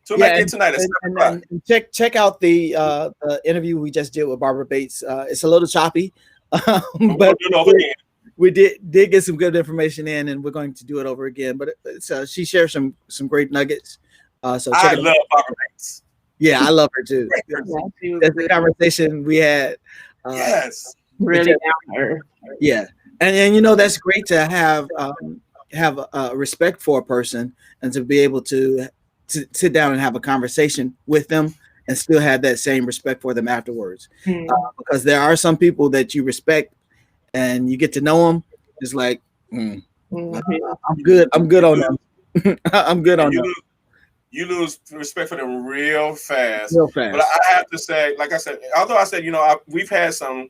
Tune back in tonight at 7 o'clock. And check out the interview we just did with Barbara Bates. It's a little choppy, but We'll do it over again. we did get some good information in, and we're going to do it over again. But she shared some great nuggets. So I check it out. love Barbara Bates. Yeah, I love her too. Yeah, she was That's the conversation we had. Yes. really down to earth. Yeah, and you know that's great to have respect for a person and to be able to sit down and have a conversation with them and still have that same respect for them afterwards. Because there are some people that you respect and you get to know them. It's like I'm good on them. I'm good on them. You lose respect for them real fast. Real fast. But I have to say, like I said, although I said, we've had some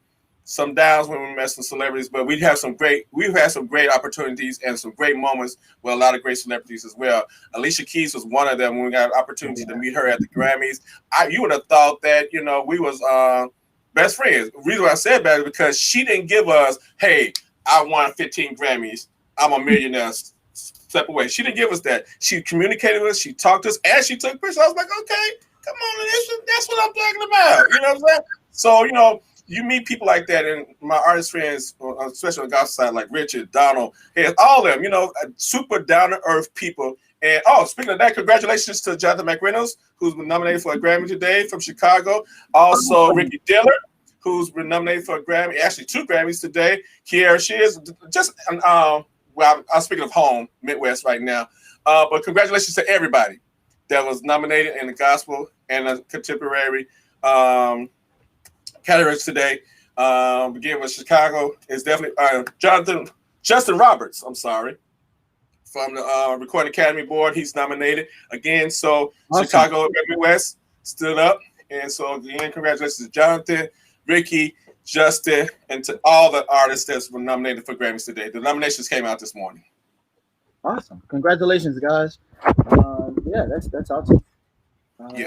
downs when we met some celebrities, but we've had some great opportunities and some great moments with a lot of great celebrities as well. Alicia Keys was one of them when we got an opportunity to meet her at the Grammys. You would have thought that, we was best friends. The reason why I said that is because she didn't give us, hey, I won 15 Grammys. I'm a millionaire. Step away. She didn't give us that. She communicated with us. She talked to us, and she took pictures. I was like, okay, come on, that's what I'm talking about. You know what I'm saying? So, you meet people like that, and my artist friends, especially on the gospel side, like Richard, Donald, all of them, super down-to-earth people. And, speaking of that, congratulations to Jonathan McReynolds, who's been nominated for a Grammy today from Chicago. Also, Ricky Dillard, who's been nominated for a Grammy, actually 2 Grammys today. Kiara Shears, just, I'm speaking of home, Midwest right now. But congratulations to everybody that was nominated in the gospel and the contemporary categories today. Beginning with Chicago is definitely Justin Roberts, from the Recording Academy Board. He's nominated again. So awesome. Chicago Midwest stood up. And so again, congratulations to Jonathan, Ricky, Justin, and to all the artists that were nominated for Grammys today. The nominations came out this morning. Awesome. Congratulations, guys. Yeah, that's awesome.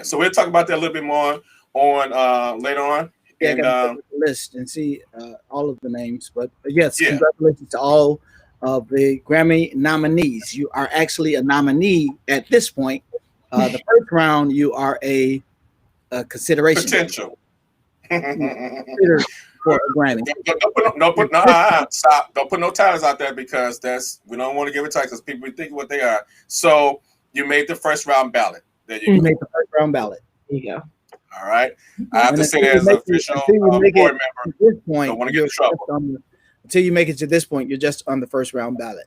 So we'll talk about that a little bit more on later on. Yeah, and the list and see all of the names. But yes, congratulations to all of the Grammy nominees. You are actually a nominee at this point. The first round, you are a consideration. Potential. For a Grammy. Stop. Don't put no titles out there because we don't want to give it titles because people think what they are. So you made the first round ballot. There you go. Made the first round ballot. There you go. All right. I have to say that as an official board member. At this point, don't want to get in trouble. Until you make it to this point, you're just on the first round ballot.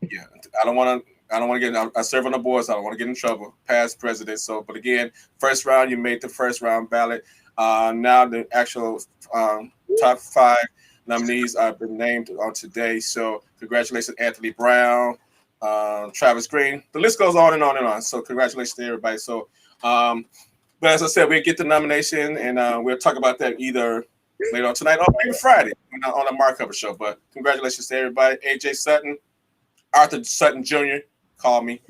Yeah, I don't want to get. I serve on the board, so I don't want to get in trouble. Past president. So, but again, first round, you made the first round ballot. Now the actual top 5 nominees have been named on today. So congratulations, Anthony Brown, Travis Green. The list goes on and on and on. So congratulations to everybody. So, but as I said, we'll get the nomination and we'll talk about that either later on tonight or maybe Friday on the Mark Hubbard show. But congratulations to everybody. AJ Sutton, Arthur Sutton Jr. Call me.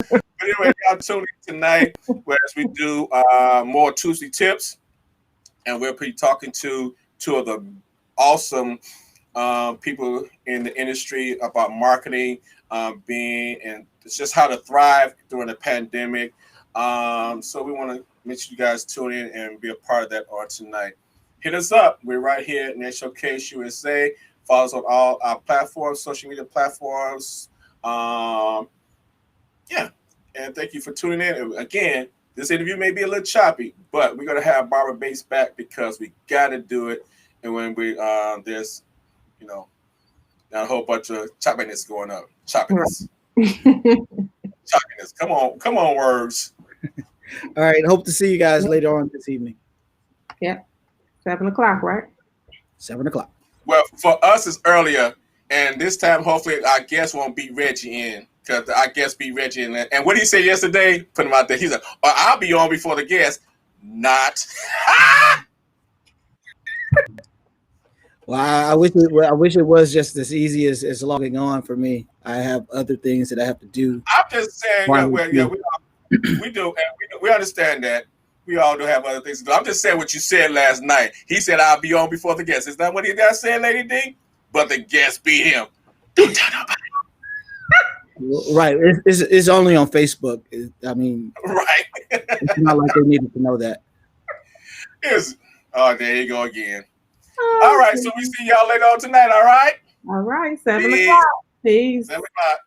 But anyway, y'all tune in tonight, whereas we do more Tuesday tips, and we'll be talking to 2 of the awesome people in the industry about marketing, being and it's just how to thrive during the pandemic. So we want to make sure you guys tune in and be a part of that on tonight. Hit us up. We're right here at Net Showcase USA. Follow us on all our platforms, social media platforms. And thank you for tuning in. Again, this interview may be a little choppy, but we're going to have Barbara Bates back because we got to do it. And when we there's, not a whole bunch of choppiness going up. Choppiness. Choppiness. Come on, words. All right. Hope to see you guys later on this evening. Yeah. 7 o'clock, right? 7 o'clock. Well, for us, it's earlier. And this time, hopefully, our guest won't beat Reggie in. Because our guest beat Reggie in. And what did he say yesterday? Put him out there. He said, I'll be on before the guest. Not. Well, I wish it was just as easy as logging on for me. I have other things that I have to do. I'm just saying, we do. And we understand that. We all do have other things to do. I'm just saying what you said last night. He said, I'll be on before the guest. Is that what he got said, Lady D? but the guest beat him. Don't tell nobody. Right. It's only on Facebook. I mean, Right. it's not like they needed to know that. Oh, there you go again. All right, so we see y'all later on tonight, all right? All right, 7 Peace. o'clock. Peace. 7 o'clock.